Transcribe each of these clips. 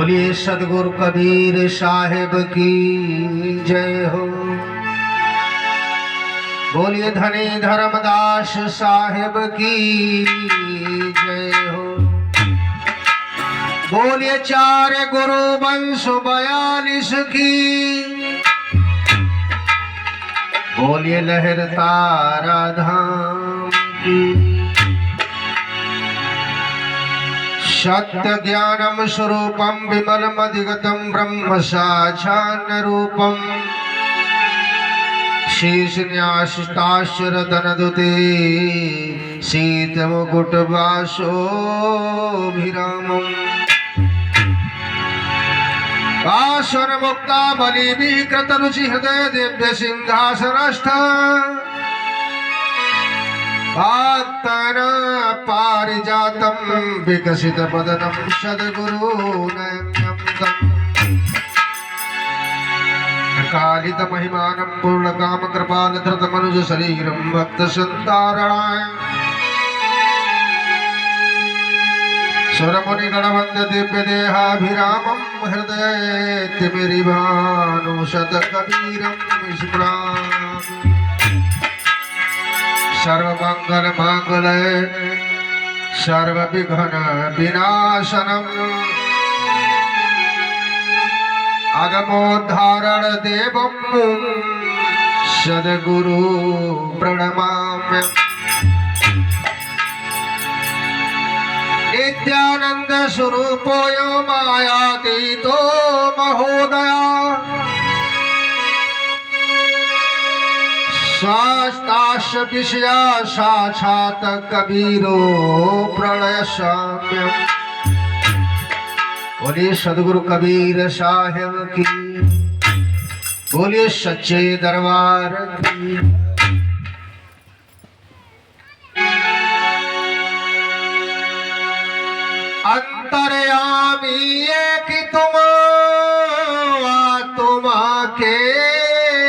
बोलिए सदगुरु कबीर साहिब की जय हो। बोलिए धनी धर्मदास साहिब की जय हो। बोलिए चार गुरु वंश 42 की। बोलिए लहर तारा धाम की। सत्य ज्ञानम स्वरूपम विमलमधिगतम ब्रह्म साक्षात् रूपम शीश न्यासिताश्चरतनदुते शीतमुकुटवासोभिरामम् आसन मुक्ता बलि विकृत रुचि हृदय दिव्य सिंहासनस्थ भक्तन पारिजातम विकसित पदनम सद्गुरु कालित महिमानं पूर्ण काम कृपाल धृत मनुज शरीरम भक्त संतारणाय सुरमुनि गणवंद दिव्य देहाभिरामं हृदय तिमिरिभानुशत कबीरं स्मरामि। सर्वमंगल मांगल्ये सर्वविघ्न विनाशनम् अगमोद्धारण देवं सद्गुरु प्रणमाम्य। नित्यानंद स्वरूपोय मायातीतो महोदया शास्त्राश विषया साक्षात् कबीरो प्रणय साम्य। बोलिए सदगुरु कबीर साहिब की। बोलिए सच्चे दरबार की। अंतर्यामी एक तुम के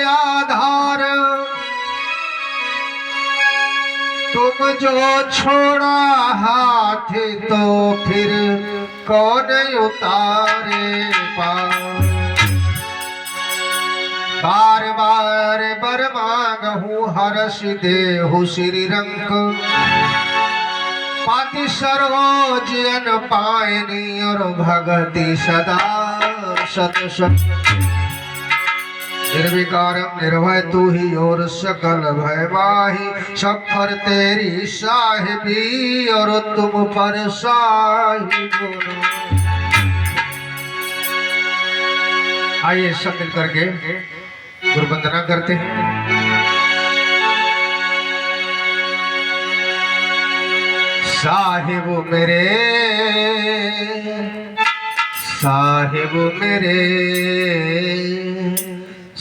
आधार तुम जो छोड़ा हाथ तो फिर कौन उतारे पार। बार बार बर मांगहूँ हर्ष देहु श्री रंग पाति सर्वोजन पायनी और भगति सदा सतसंग। निर्विकारम निर्भय तू ही और सकल भय माही सब पर तेरी साहिबी और तुम पर साहिब। आइए सब मिल करके गुरु वंदना करते हैं। साहिब मेरे साहिब मेरे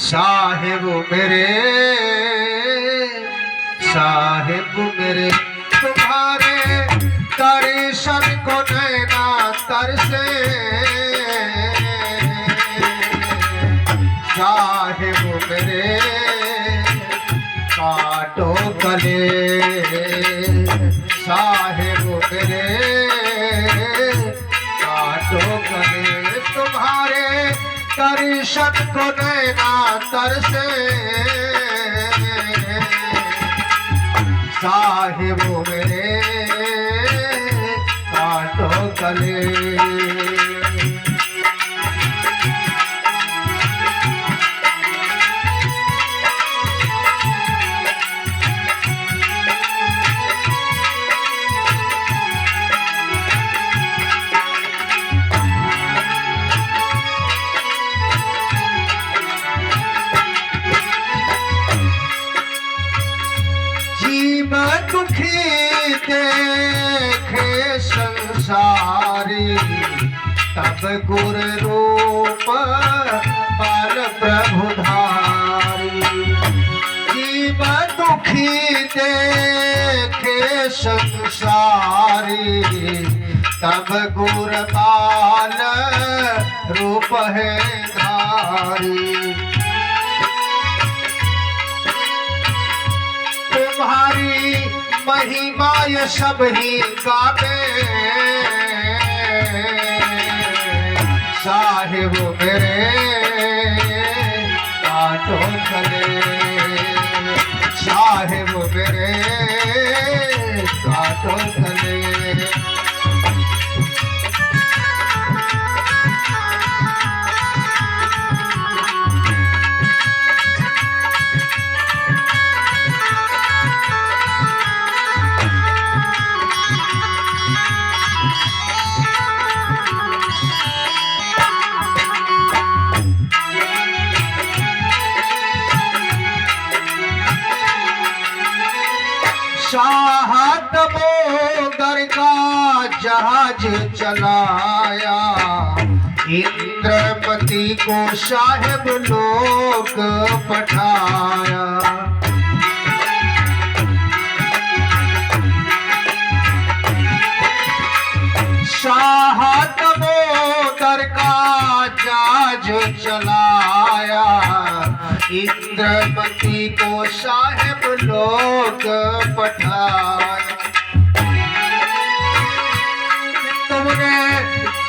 साहिब मेरे साहिब मेरे तुम्हारे दर्शन को नैना तरसे। साहिब मेरे काटो गले साहिब मेरे काटो गले तुम्हारे दर्शन को नैना तरसे। साहिब मेरे काटो गले। दुखी देखे संसारी तब गुर रूप बाल प्रभुधारी। जीव दुखी देखे संसारी तब गुर बाल रूप है धारी। तुम्हारी महिमा ये सब ही गावे साहिब मेरे काटो गले, साहिब मेरे काटो गले। शाह तपोदर का जहाज चलाया, इंद्रपति को साहिब लोक पठाया। शाह तपोदर का जहाज चलाया, इंद्रपति को साहिब लोक पठाया। तुमने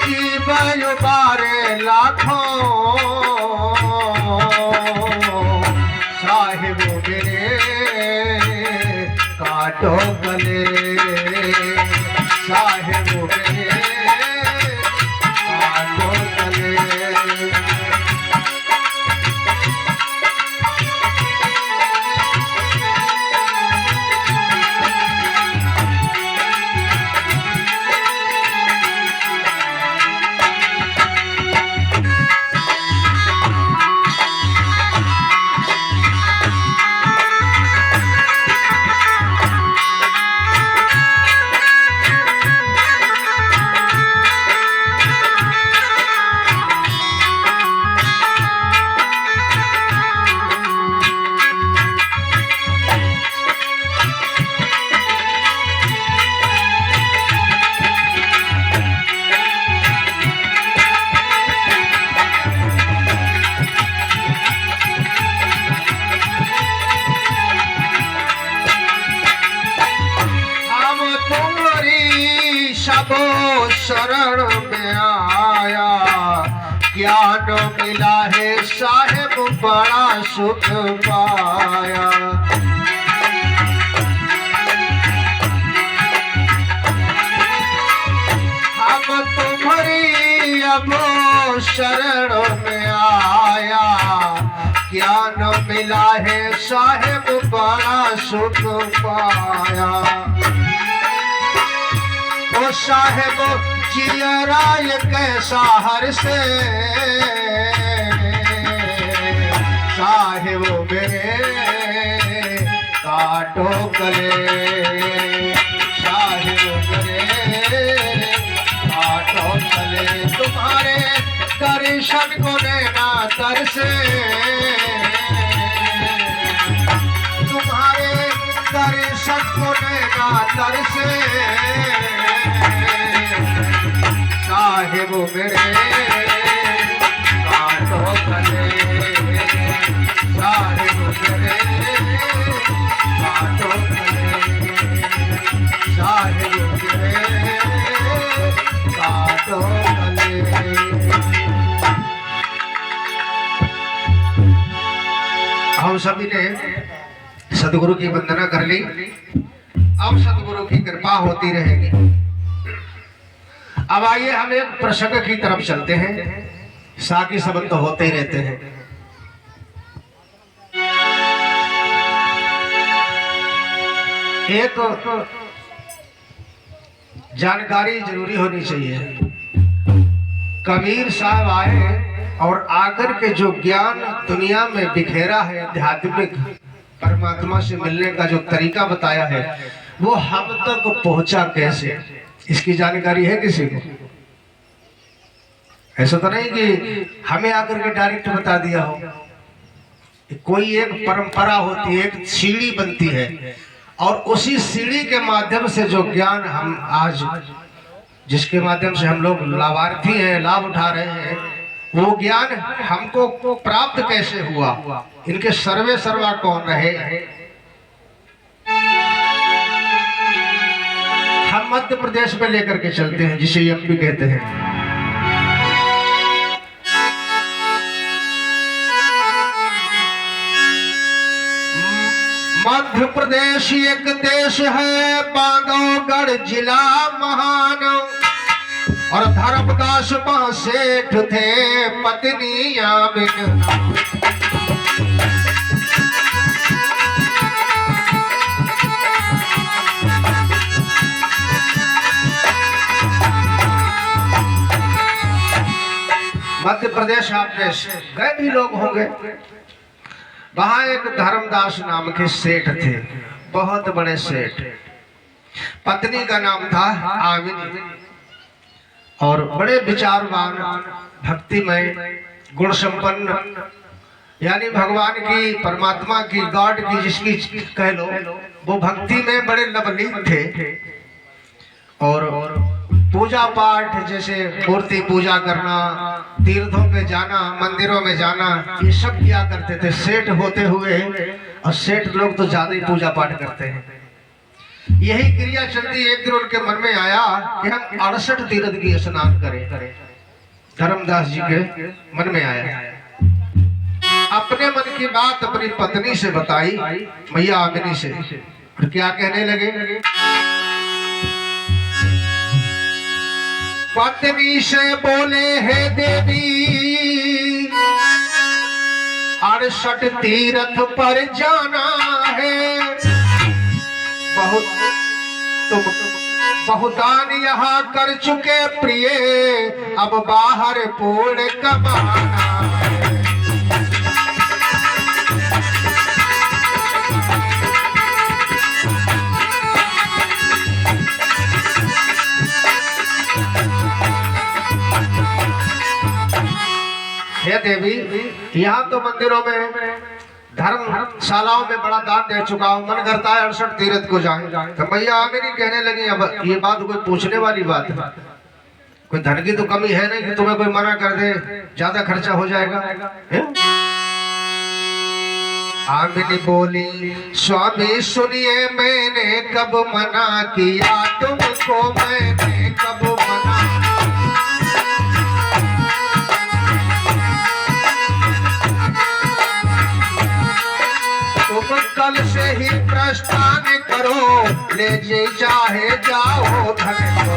जीवन उबारे लाखों, साहिब मेरे काटो गले, साहिब मेरे काटो गले। सबो शरण में आया, ज्ञान मिला है साहिब बड़ा सुख पाया। हम तुम्हारी अब शरण में आया, ज्ञान मिला है साहिब बड़ा सुख पाया। ओ साहिब जियराय कैसा हर से, साहिब मेरे काटो गले, साहिब मेरे काटो गले। तुम्हारे दर्शन को नैना तरसे, तुम्हारे दर्शन को नैना तरसे, साहिब मेरे काटो गले, साहिब मेरे काटो गले, साहिब मेरे काटो गले। हम सभी ने सदगुरु की वंदना कर ली, अब सदगुरु की कृपा होती रहेगी। अब आइए हम एक प्रसंग की तरफ चलते हैं, साकी सबक तो होते ही रहते हैं। एक जानकारी जरूरी होनी चाहिए। कबीर साहब आए और आकर के जो ज्ञान दुनिया में बिखेरा है, आध्यात्मिक परमात्मा से मिलने का जो तरीका बताया है, वो हम तक पहुंचा कैसे, इसकी जानकारी है किसी को? ऐसा तो नहीं कि हमें आकर के डायरेक्ट बता दिया हो। कोई एक परंपरा होती है, एक सीढ़ी बनती है, और उसी सीढ़ी के माध्यम से जो ज्ञान हम आज, जिसके माध्यम से हम लोग लाभार्थी हैं, लाभ उठा रहे हैं, वो ज्ञान हमको प्राप्त कैसे हुआ, इनके सर्वे सर्वा कौन रहे। हम मध्य प्रदेश में लेकर के चलते हैं, जिसे एमपी कहते हैं। मध्य प्रदेश एक देश है, बांधवगढ़ जिला महान, और धर्मदास वहाँ सेठ थे, पत्नी आमिन। मध्य प्रदेश आपने गए भी लोग होंगे। वहां एक धर्मदास नाम के सेठ थे, बहुत बड़े सेठ। पत्नी का नाम था आमिनी, और बड़े विचारवान, भक्तिमय, गुण संपन्न, यानी भगवान की, परमात्मा की, गॉड की जिसकी कह लो, वो भक्ति में बड़े लवलीन थे। और पूजा पाठ, जैसे मूर्ति पूजा करना, तीर्थों पे जाना, मंदिरों में जाना, ये सब किया करते थे सेठ होते हुए। और सेठ लोग तो ज्यादा ही पूजा पाठ करते हैं। यही क्रिया चलती, एक दिन उनके मन में आया कि हम 68 तीर्थ की स्नान करें। धर्मदास जी के मन में आया, अपने मन की बात अपनी पत्नी से बताई, मैया आमिनी से। और क्या कहने लगे, पत्नी से बोले, हे देवी 68 तीर्थ पर जाना है, तुम बहुदान यहाँ कर चुके प्रिय, अब बाहर पूर्ण कमाना है। हे देवी, यहाँ तो मंदिरों में, धर्मशालाओं में बड़ा दान दे चुका हूँ, मन करता है 68 तीर्थ को जाएं। तो मैया आमिनी कहने लगी, अब ये बात कोई पूछने वाली बात है? कोई धन की तो कमी है नहीं कि तुम्हें कोई मना कर दे, ज्यादा खर्चा हो जाएगा। आमिनी बोली, स्वामी सुनिए, मैंने कब मना किया तुमको, मैंने कब मना। तुम कल से ही प्रस्थान करो, ले जे चाहे जाओ धन को।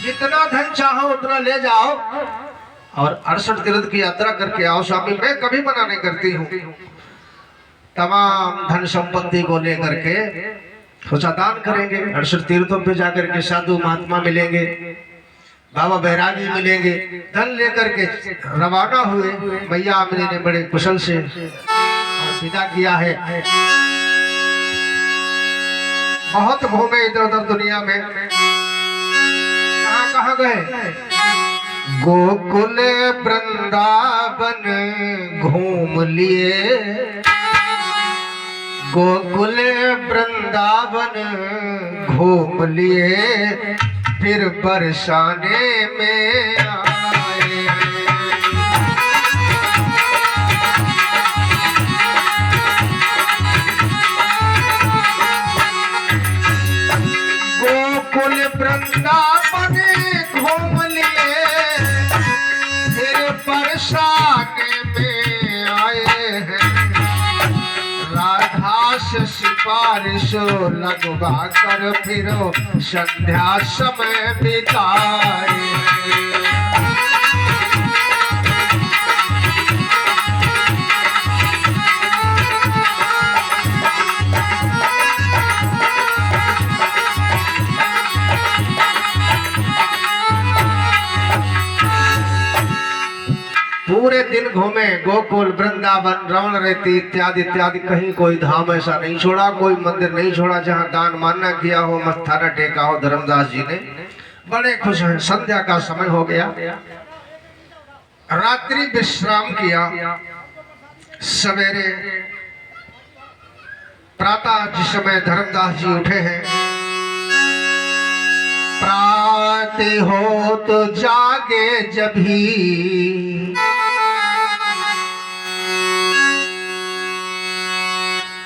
जितना धन चाहो उतना ले जाओ, और 68 तीर्थ की यात्रा करके आओ। स्वामी मैं कभी मना नहीं करती हूँ। तमाम धन संपत्ति को लेकर के सोचा दान करेंगे, 68 तीर्थों पे जाकर के साधु महात्मा मिलेंगे, बाबा बैरागी मिलेंगे। धन लेकर के रवाना हुए। मैया आमिनी ने बड़े कुशल से विदा किया है। बहुत घूमे इधर उधर दुनिया में। कहाँ कहाँ गए? गोकुल वृंदावन घूम लिए, गोकुल वृंदावन घूम लिए, फिर बरसाने में आए। गोकुल वृंदावन घूम लिए, फिर बरसाने में आए हैं। सिफारिश लगवा कर फिरो संध्या समय बिताए। पूरे दिन घूमे, गोकुल वृंदावन रमण रहती इत्यादि इत्यादि, कहीं कोई धाम ऐसा नहीं छोड़ा, कोई मंदिर नहीं छोड़ा जहाँ दान मानना किया हो, मत्था न टेका हो। धर्मदास जी ने बड़े खुश हैं। संध्या का समय हो गया, रात्रि विश्राम किया। सवेरे प्रातः जिस समय धर्मदास जी उठे हैं, प्रातः हो तो जागे जभी,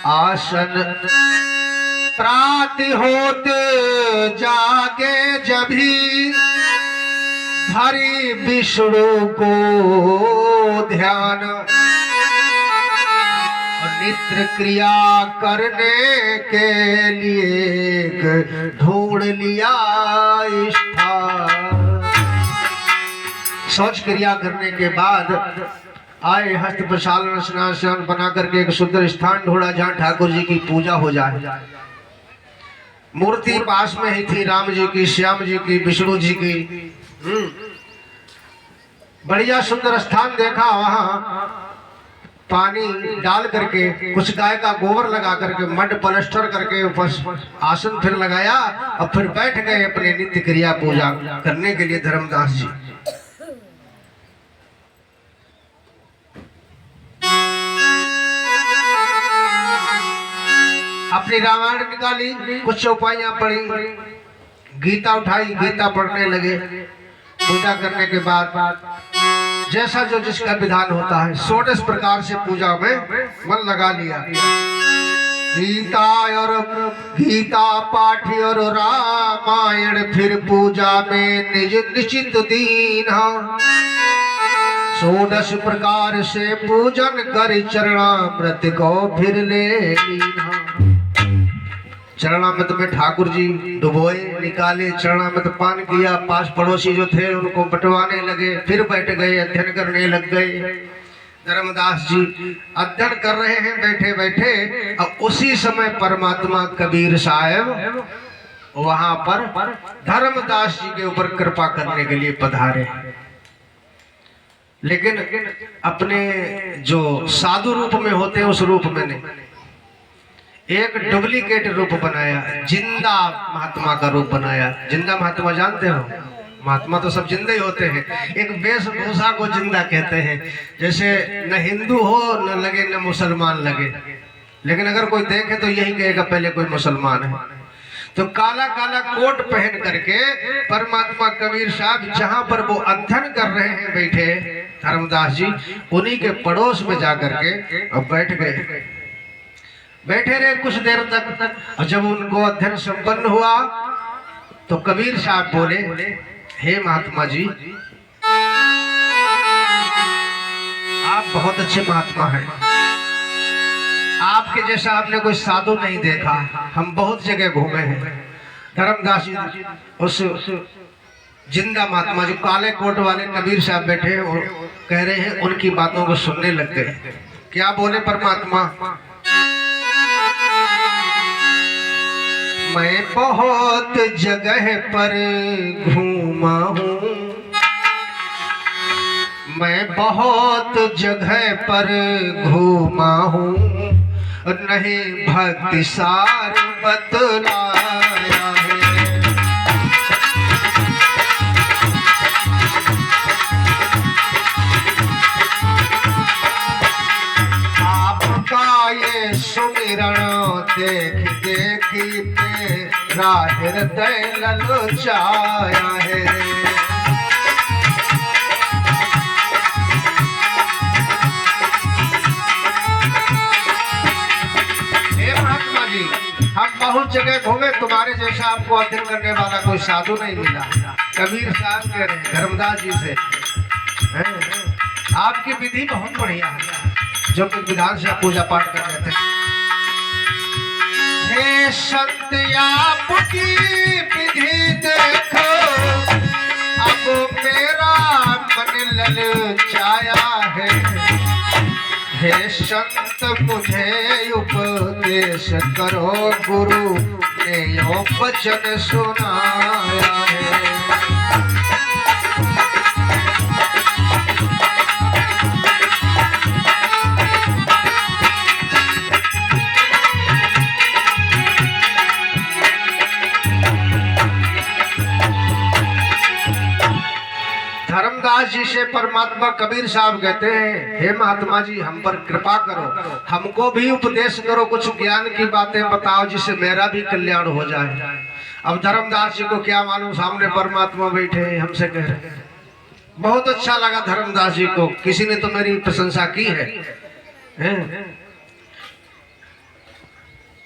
आसन प्रातः होते जागे जभी धरी विष्णु को ध्यान, नित्य क्रिया करने के लिए ढूंढ लिया स्थान। शौच क्रिया करने के बाद आए, हस्त प्रक्षालन स्नान बना करके एक सुंदर स्थान ढूंढा जहाँ ठाकुर जी की पूजा हो जाए। मूर्ति पास में ही थी, राम जी की, श्याम जी की, विष्णु जी की। बढ़िया सुंदर स्थान देखा, वहां पानी डाल करके कुछ गाय का गोबर लगा करके मड प्लास्टर करके ऊपर आसन फिर लगाया और फिर बैठ गए अपने नित्य क्रिया पूजा करने के लिए धर्मदास जी। अपनी रामायण निकाली, कुछ चौपाइयां पढ़ी, गीता उठाई, गीता पढ़ने लगे। पूजा करने के बाद जैसा जो जिसका विधान होता है 16 प्रकार से पूजा में मन लगा लिया। गीता पाठ और रामायण, फिर पूजा में निज निश्चित दीन। 16 प्रकार से पूजन कर चरणामृत को फिर ले लीना। चरणामृत में ठाकुर जी डुबोए, निकाले, चरणामृत पान किया। पास पड़ोसी जो थे उनको बंटवाने लगे, फिर बैठ गए, अध्ययन करने लग गए। धर्मदास जी अध्ययन कर रहे हैं बैठे बैठे, और उसी समय परमात्मा कबीर साहब वहां पर धर्मदास जी के ऊपर कृपा करने के लिए पधारे। लेकिन अपने जो साधु रूप में होते हैं उस रूप में नहीं, एक डुप्लीकेट रूप बनाया, जिंदा महात्मा का रूप बनाया। जिंदा महात्मा जानते हो, महात्मा तो सब जिंदे ही होते हैं। एक वेशभूषा को जिंदा कहते हैं। जैसे न हिंदू हो न लगे न मुसलमान लगे, लेकिन अगर कोई देखे तो यही कहेगा पहले कोई मुसलमान है। तो काला काला कोट पहन करके परमात्मा कबीर साहब जहां पर वो अध्ययन कर रहे हैं बैठे धर्मदास जी, उन्हीं के पड़ोस में जाकर के अब बैठ गए। बैठे रहे कुछ देर तक, और जब उनको अध्ययन संपन्न हुआ तो कबीर साहब बोले, हे महात्मा जी, आप बहुत अच्छे महात्मा हैं। आपके जैसा आपने कोई साधु नहीं देखा। हम बहुत जगह घूमे हैं। धर्मदास जी उस जिंदा महात्मा जो काले कोट वाले कबीर साहब बैठे और कह रहे हैं, उनकी बातों को सुनने लग गए। क्या बोले परमात्मा, मैं बहुत जगह पर घूमा हूँ, मैं बहुत जगह पर घूमा हूँ, नहीं भक्ति सार बतलाया है। आपका ये सुमिरण देख देखी तेरा हृदय ललचाया है। हम बहुत जगह घूमे, तुम्हारे जैसा आपको अध्ययन करने वाला कोई साधु नहीं मिला। कबीर साहब कह रहे हैं धर्मदास जी से, आपकी विधि बहुत बढ़िया है, जो कि विधान से पूजा पाठ कर रहे थे। हे संत आपकी विधि देखो, अब मेरा मन ललचाया है। हे संत मुझे उपदेश करो, गुरु ने यो वचन सुनाया है। धर्मदास जी से परमात्मा कबीर साहब कहते हैं, हे महात्मा जी, हम पर कृपा करो, हमको भी उपदेश करो, कुछ ज्ञान की बातें बताओ जिससे मेरा भी कल्याण हो जाए। अब धर्मदास जी को क्या मालूम, सामने परमात्मा बैठे हैं, हमसे कह रहे हैं। बहुत अच्छा लगा धर्मदास जी को, किसी ने तो मेरी प्रशंसा की है।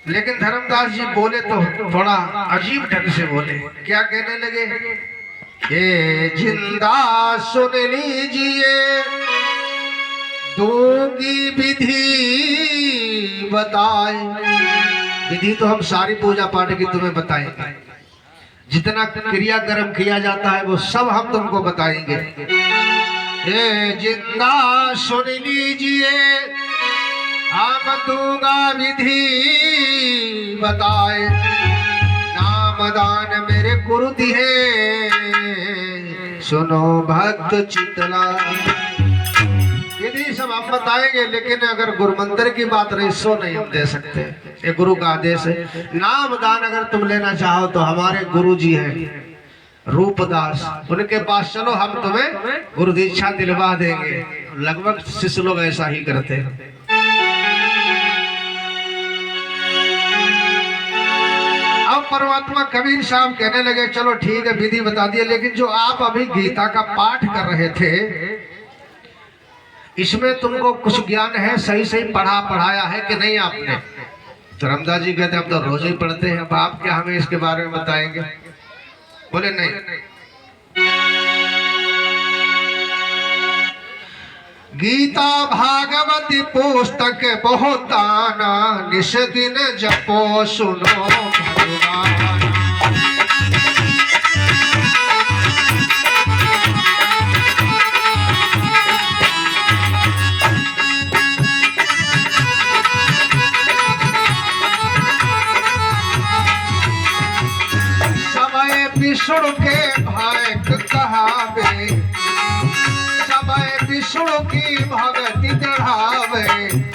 लेकिन धर्मदास जी बोले तो थोड़ा अजीब ढंग से बोले। क्या कहने लगे? ये जिंदा सुन लीजिए, दूंगी विधि बताए। विधि तो हम सारी पूजा पाठ की तुम्हें बताएंगे, जितना क्रियाक्रम किया जाता है वो सब हम तुमको बताएंगे। ये जिंदा सुन लीजिए, हम दूंगा विधि बताए। नामदान मेरे गुरु दिए, सुनो भक्त चितला। विधि सब हम बताएंगे, लेकिन अगर गुरु मंत्र की बात रही सो नहीं हम दे सकते। ये गुरु का आदेश है। नामदान अगर तुम लेना चाहो तो हमारे गुरु जी हैं रूपदास, उनके पास चलो, हम तुम्हें गुरु दीक्षा दिलवा देंगे। लगभग शिष्य लोग ऐसा ही करते हैं। अब परमात्मा कबीर साहब कहने लगे चलो ठीक है विधि बता दिए, लेकिन जो आप अभी गीता का पाठ कर रहे थे इसमें तुमको कुछ ज्ञान है? सही सही पढ़ाया है कि नहीं आपने? तो रामदास जी कहते हम तो रोज ही पढ़ते हैं, अब आप क्या हमें इसके बारे में बताएंगे? बोले नहीं। गीता भागवती पुस्तक बहुत आना, निश दिन जपो सुनो भगवान। विष्णु के भक्त कहावे, समय विष्णु की भक्ति चढ़ावे,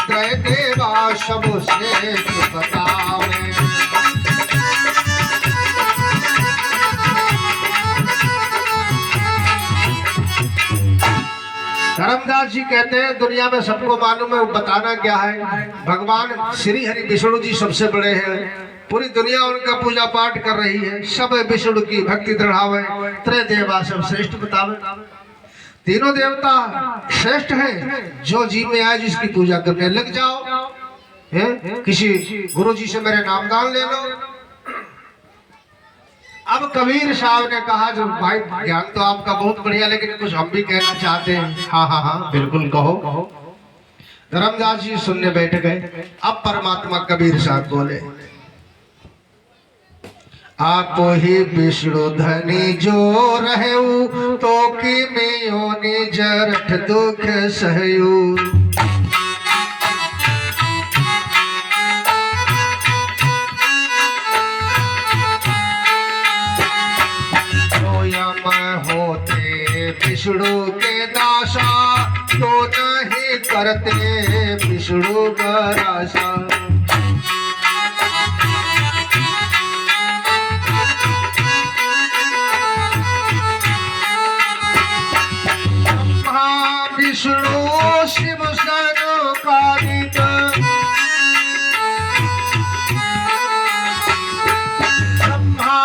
त्रय देवा सब श्रेष्ठ बतावे। धर्मदास जी कहते हैं दुनिया में सबको मालूम है, बताना क्या है? भगवान श्री हरि विष्णु जी सबसे बड़े हैं। पूरी दुनिया उनका पूजा पाठ कर रही है। सब विष्णु की भक्ति दृढ़ावे, त्रय देवा सब श्रेष्ठ बतावे। तीनों देवता श्रेष्ठ हैं। जो जी में आए जिसकी पूजा करने लग जाओ। है? किसी गुरु जी से मेरे नामदान ले लो। अब कबीर साहब ने कहा जो भाई ज्ञान तो आपका बहुत बढ़िया, लेकिन कुछ हम भी कहना चाहते हैं। हाँ हाँ हाँ बिल्कुल कहो। धर्मदास जी सुनने बैठ गए। अब परमात्मा कबीर साहब बोले, आप ही विष्णु धनी जो रहू, तो कि में निज रठ दुख सहयू। तो यम होते विष्णु के दासा, तो नहीं करते विष्णु गरासा। विष्णु शिव सनकादित, ब्रह्मा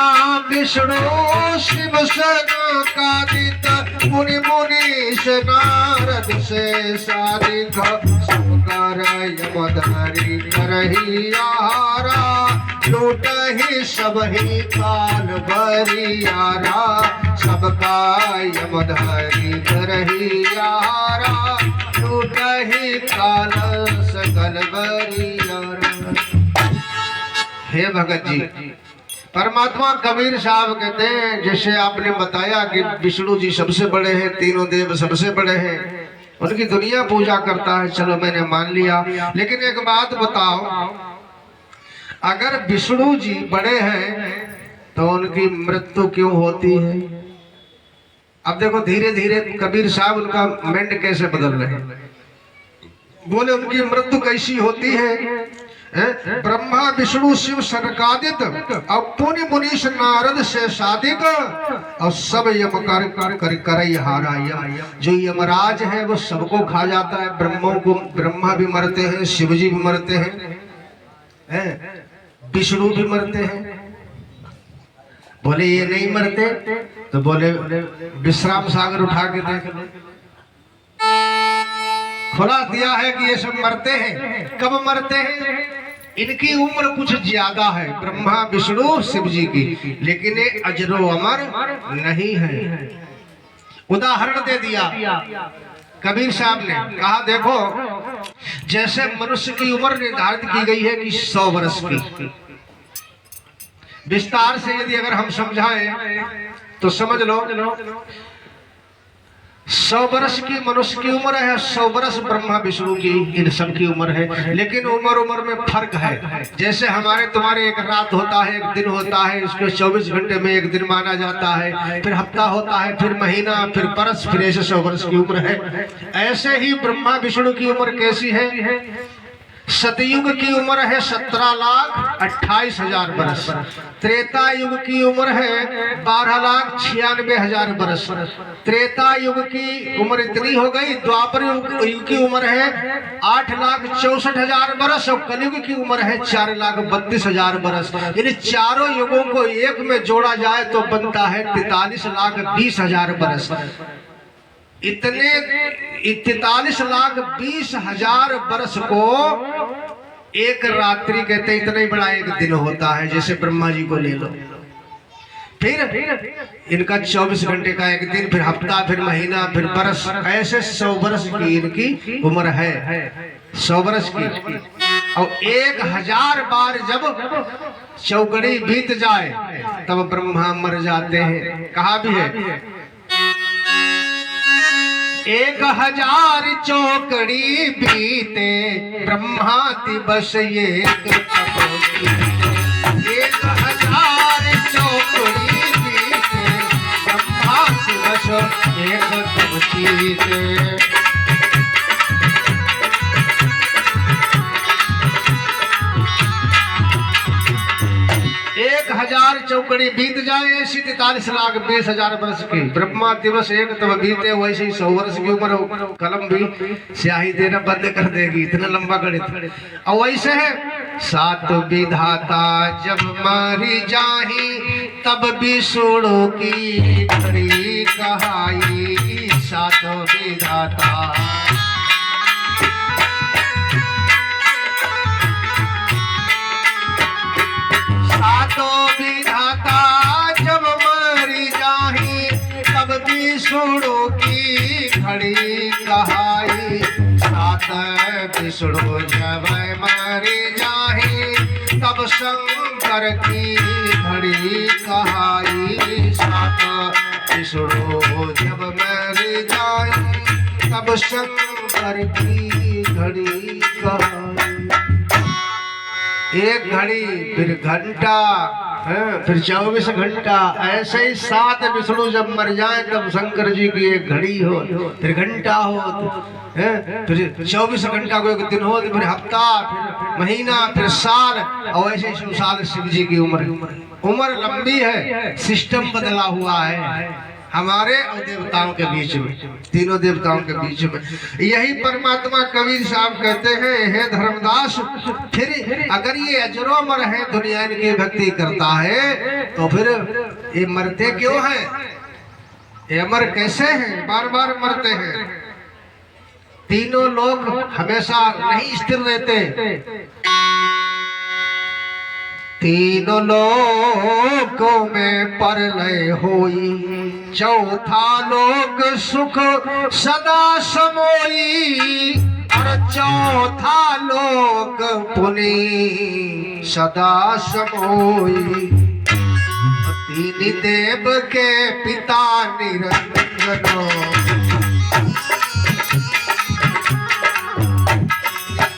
विष्णु शिव सनकादित, मुनि मुनीश नारद से साधिक। सब कर यमधरि करहि आहारा, लूट ही सब ही काल बरियारा। सबका यमधरि करहि आहारा, लूट ही काल सकल बरियारा। हे भगत जी, परमात्मा कबीर साहब कहते हैं जैसे आपने बताया कि विष्णु जी सबसे बड़े हैं, तीनों देव सबसे बड़े हैं, उनकी दुनिया पूजा करता है, चलो मैंने मान लिया। लेकिन एक बात बताओ, अगर विष्णु जी बड़े हैं तो उनकी मृत्यु क्यों होती है? अब देखो धीरे धीरे कबीर साहब उनका माइंड कैसे बदल रहे हैं। बोले उनकी मृत्यु कैसी होती है? ब्रह्मा विष्णु शिव सनकादित, और पुनि मुनीश नारद से सादिक, और सब यम कर हारा। यम जो यमराज है वो सबको खा जाता है। ब्रह्मा भी मरते हैं, शिव जी भी मरते हैं, विष्णु भी मरते हैं। बोले ये नहीं मरते, तो बोले विश्राम सागर उठा के देख लो, खुला दिया है कि ये सब मरते हैं। कब मरते हैं? इनकी उम्र कुछ ज्यादा है, ब्रह्मा विष्णु शिव जी की, लेकिन ये अजरो अमर नहीं है। उदाहरण दे दिया कबीर साहब ने, कहा देखो जैसे मनुष्य की उम्र निर्धारित की गई है कि 100 वर्ष की, विस्तार से यदि अगर हम समझाएं तो समझ लो 100 वर्ष की मनुष्य की उम्र है, 100 वर्ष ब्रह्मा विष्णु की, इन सब की उम्र है। लेकिन उम्र में फर्क है। जैसे हमारे तुम्हारे एक रात होता है, एक दिन होता है, इसको 24 घंटे में एक दिन माना जाता है, फिर हफ्ता होता है, फिर महीना, फिर बरस, फिर ऐसे 100 वर्ष की उम्र है। ऐसे ही ब्रह्मा विष्णु की उम्र कैसी है? सतयुग की उम्र है 17,28,000 वर्ष, त्रेता युग की उम्र है 12,96,000 वर्ष, त्रेता युग की उम्र इतनी हो गई। द्वापर युग की उम्र है 8,64,000 वर्ष और कलयुग की उम्र है 4,32,000 वर्ष। इन चारों युगों को एक में जोड़ा जाए तो बनता है 43,20,000 वर्ष। इतने 43,20,000 वर्ष को एक रात्रि कहते हैं। इतना ही बड़ा एक दिन होता है। जैसे ब्रह्मा जी को ले लो, फिर इनका 24 घंटे का एक दिन, फिर हफ्ता, फिर महीना, फिर बरस, ऐसे 100 वर्ष की इनकी उम्र है, 100 वर्ष की। और 1000 बार जब चौकड़ी बीत जाए तब ब्रह्मा मर जाते हैं। कहा भी है 1000 चौकड़ी बीते ब्रह्मा दिवस ये 1000 चौकड़ी बीते ब्रह्मा दिवस एक बीते। 1000 चौकड़ी बीत जाए ऐसी 43,20,000 वर्ष की। ब्रह्मा दिवस एक तब बीते, वैसे ही 100 वर्ष की उम्र कलम भी स्याही देना बंद कर देगी, इतना लंबा गणित। और वैसे है 7 विधाता जब मारी जाही तब विष्णु की घड़ी कहाई। 7 विधाता विधाता जब मरी जाही तब विष्णु की घड़ी कहाई। 7 विष्णु जब मरी जाही तब शंकर की घड़ी कहाई। 7 विष्णु जब मरी जाही तब शंकर की घड़ी कहाई। एक घड़ी, फिर घंटा, फिर 24 घंटा, ऐसे ही 7 विष्णु जब मर जाए तब शंकर जी की एक घड़ी हो, फिर घंटा हो, फिर 24 घंटा को एक दिन हो, फिर हफ्ता, फिर महीना, फिर साल। और ऐसे ही साल शिव जी की उम्र लंबी है। सिस्टम बदला हुआ है हमारे और देवताओं के बीच में, तीनों देवताओं के बीच में। यही परमात्मा कबीर साहब कहते हैं, हे धर्मदास, फिर अगर ये अजरोमर है, दुनिया इनकी भक्ति करता है, तो फिर ये मरते क्यों हैं? ये अमर कैसे हैं? बार बार मरते हैं। तीनों लोग हमेशा नहीं स्थिर रहते। तीनों लोकों में प्रलय होई, चौथा लोक सुख सदा समोई, और चौथा लोक पुनि सदा समोई। 3 देव के पिता निरंजनो,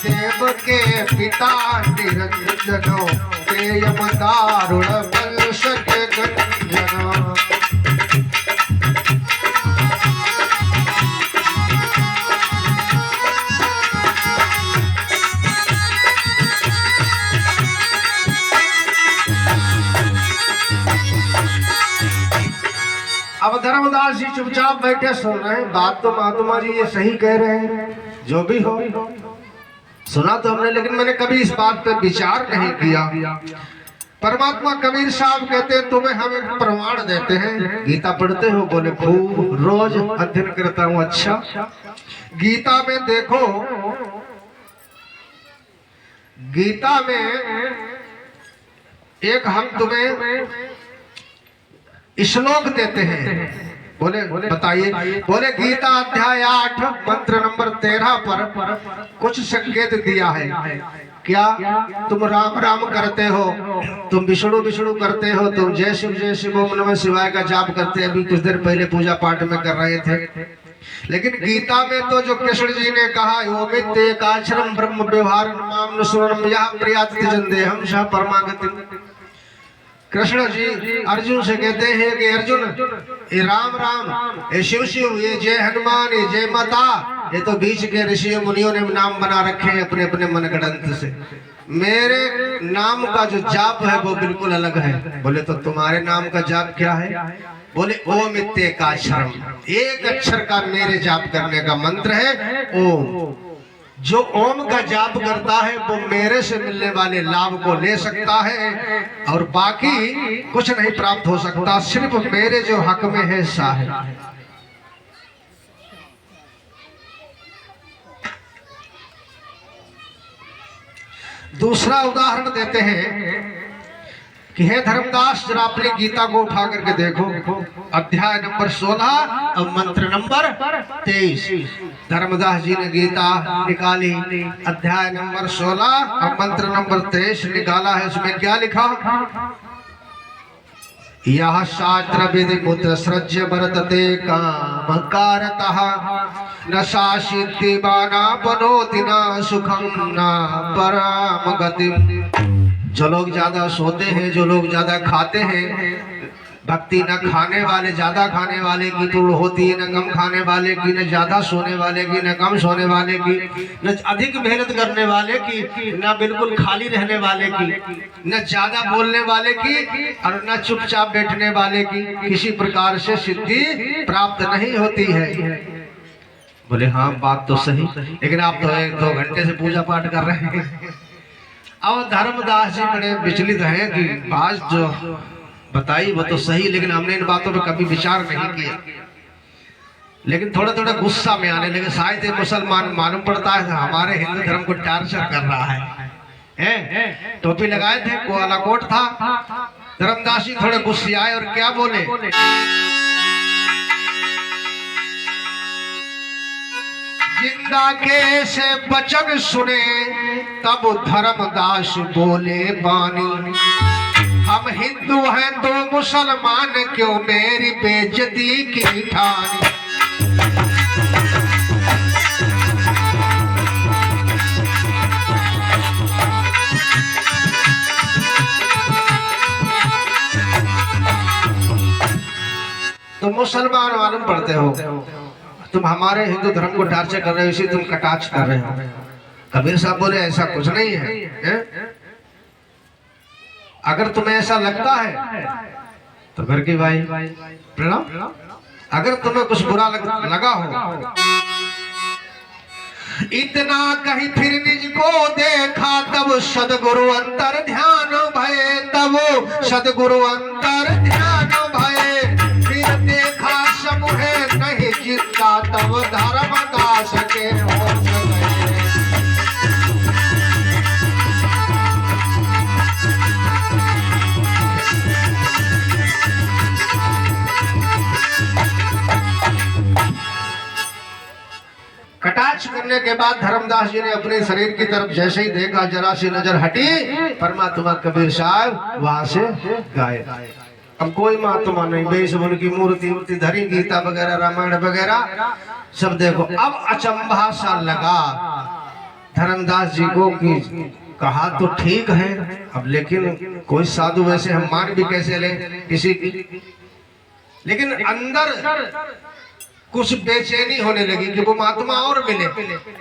देव के पिता निरंजनो, यम दारुण बल सत्य गंजना। अब धर्मदास जी चुपचाप बैठे सुन रहे हैं। बात तो महात्मा जी ये सही कह रहे हैं, जो भी हो सुना तो हमने, लेकिन मैंने कभी इस बात पर विचार नहीं किया। परमात्मा कबीर साहब कहते हैं, तुम्हें हम एक प्रमाण देते हैं। गीता पढ़ते हो? बोले खूब, रोज अध्ययन करता हूँ। अच्छा, गीता में देखो गीता में एक हम तुम्हें श्लोक देते हैं, बोले बताइए। बोले गीता अध्याय 8 मंत्र नंबर 13 पर कुछ संकेत दिया है। क्या? तुम राम राम करते हो, तुम विष्णु विष्णु करते हो, तुम जय शिव ओम नमः शिवाय का जाप करते, अभी कुछ देर पहले पूजा पाठ में कर रहे थे। लेकिन गीता में तो जो कृष्ण जी ने कहा ओमित एकाक्षरम ब्रह्म व्यवहार नाम सुरम यह प्रियाति जन्देहम सह परमागति। कृष्ण जी अर्जुन से कहते हैं कि अर्जुन ये राम राम, ये शिव शिव, ये जय हनुमान, ये जय माता, ये तो बीच के ऋषियों मुनियों ने नाम बना रखे हैं अपने अपने मनगढ़ंत से। मेरे नाम का जो जाप है वो बिल्कुल अलग है। बोले तो तुम्हारे नाम का जाप क्या है? बोले ओम इत्येकाक्षरम, एक अक्षर का मेरे जाप करने का मंत्र है ओम। जो ओम का जाप करता है वो मेरे से मिलने वाले लाभ को ले सकता है और बाकी कुछ नहीं प्राप्त हो सकता, सिर्फ मेरे जो हक में है सा है। दूसरा उदाहरण देते हैं कि हे धर्मदास जरा अपनी गीता को उठा करके देखो, अध्याय नंबर 16 और मंत्र नंबर 23। धर्मदास जी ने गीता निकाली, अध्याय नंबर 16 और मंत्र नंबर 23 निकाला है। उसमें क्या लिखा? यह शास्त्र विधि पुत्र सृज्य वर्तते काम कारतः न शासिति बाना बनोति न सुखम न पराम गतिम। जो लोग ज्यादा सोते हैं, जो लोग ज्यादा खाते हैं, भक्ति न खाने वाले ज्यादा खाने वाले की तुल होती है, न कम खाने वाले की, न ज्यादा सोने वाले की, न कम सोने वाले की, न अधिक मेहनत करने वाले की, न बिल्कुल खाली रहने वाले की, न ज्यादा बोलने वाले की और न चुपचाप बैठने वाले की किसी प्रकार से सिद्धि प्राप्त नहीं होती है। बोले हाँ बात तो सही, लेकिन आप तो 1-2 घंटे से पूजा पाठ कर रहे हैं। और धर्मदास जी बड़े विचलित हैं कि बात जो बताई वो तो सही, लेकिन हमने इन बातों पर कभी विचार नहीं किया। लेकिन थोड़ा थोड़ा गुस्सा में आने लगे, शायद ये मुसलमान मालूम पड़ता है हमारे हिंदू धर्म को टार्चर कर रहा है। टोपी लगाए थे, कोला कोट था। धर्मदास जी थोड़े गुस्से आए और क्या बोले? जिंदा के से बचन सुने तब धर्मदास बोले बानी, हम हिंदू हैं तो मुसलमान क्यों मेरी बेइज्जती की ठानी। तुम मुसलमान मालूम पड़ते हो, तुम हमारे हिंदू धर्म को टार्चर कर रहे हो, इसी तुम कटाक्ष कर रहे हो। कबीर साहब बोले ऐसा कुछ नहीं है, अगर तुम्हें ऐसा लगता है तो घर की भाई प्रणाम। अगर तुम्हें कुछ बुरा लगा हो, इतना कहीं फिर निज को देखा तब सदगुरु अंतर ध्यान भये, तब सदगुरु अंतर ध्यान भये, फिर देखा समूह नहीं जिंदा तब धर्मदास के होश गए। कटाक्ष करने के बाद धर्मदास जी ने अपने शरीर की तरफ जैसे ही देखा, जरा सी नजर हटी, परमात्मा कबीर साहब वहां से गायब। अब कोई महात्मा नहीं, बेश उनकी मूर्ति धरी, गीता वगैरह रामायण वगैरह सब देखो। अब अचंभा सा लगा धर्मदास जी को कि कहा तो ठीक है, अब लेकिन कोई साधु वैसे हम मान भी कैसे ले किसी की। लेकिन अंदर कुछ बेचैनी होने लगी कि वो महात्मा और मिले,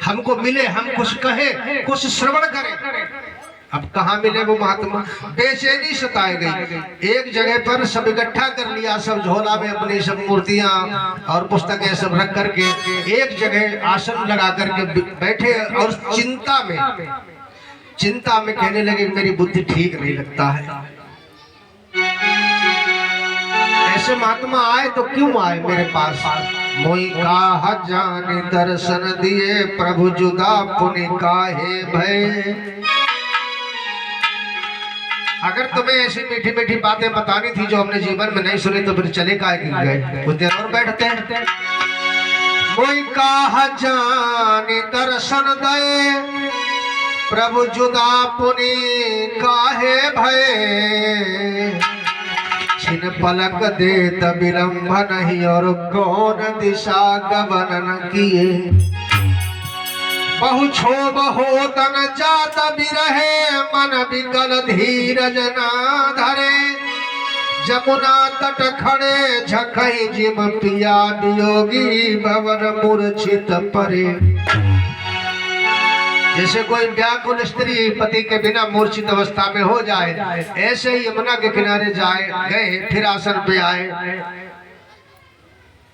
हमको मिले, हम कुछ कहे, कुछ श्रवण करें। अब कहाँ मिले वो महात्मा? बेचैनी सताए गई। एक जगह पर सब इकट्ठा कर लिया, सब झोला में अपनी सब मूर्तियां और पुस्तकें सब रख करके एक जगह आसन लगा करके बैठे और चिंता में कहने लगे मेरी बुद्धि ठीक नहीं लगता है। ऐसे महात्मा आए तो क्यों आए मेरे पास? मोई का जाने दर्शन दिए प्रभु जुदा पुनि काहे भय, अगर तुम्हें ऐसी मीठी मीठी बातें बतानी थी जो हमने जीवन में नहीं सुनी तो फिर चले काहे कि गए, कुछ देर और बैठते हैं। कोई काह जानी दर्शन दे प्रभु जुदा पुनि काहे भय, छिन पलक दे विलंब नहीं और कौन दिशा गमन किए। बहु क्षोभ होतन जात बिरहे मन विकल धीरज ना धरे, जमुना तट खड़े झकई जिम पिया वियोगी भवन मूर्छित परे। जैसे कोई व्याकुल स्त्री पति के बिना मूर्छित अवस्था में हो जाए, ऐसे ही यमुना के किनारे जाए गए, फिर आसन पे आए।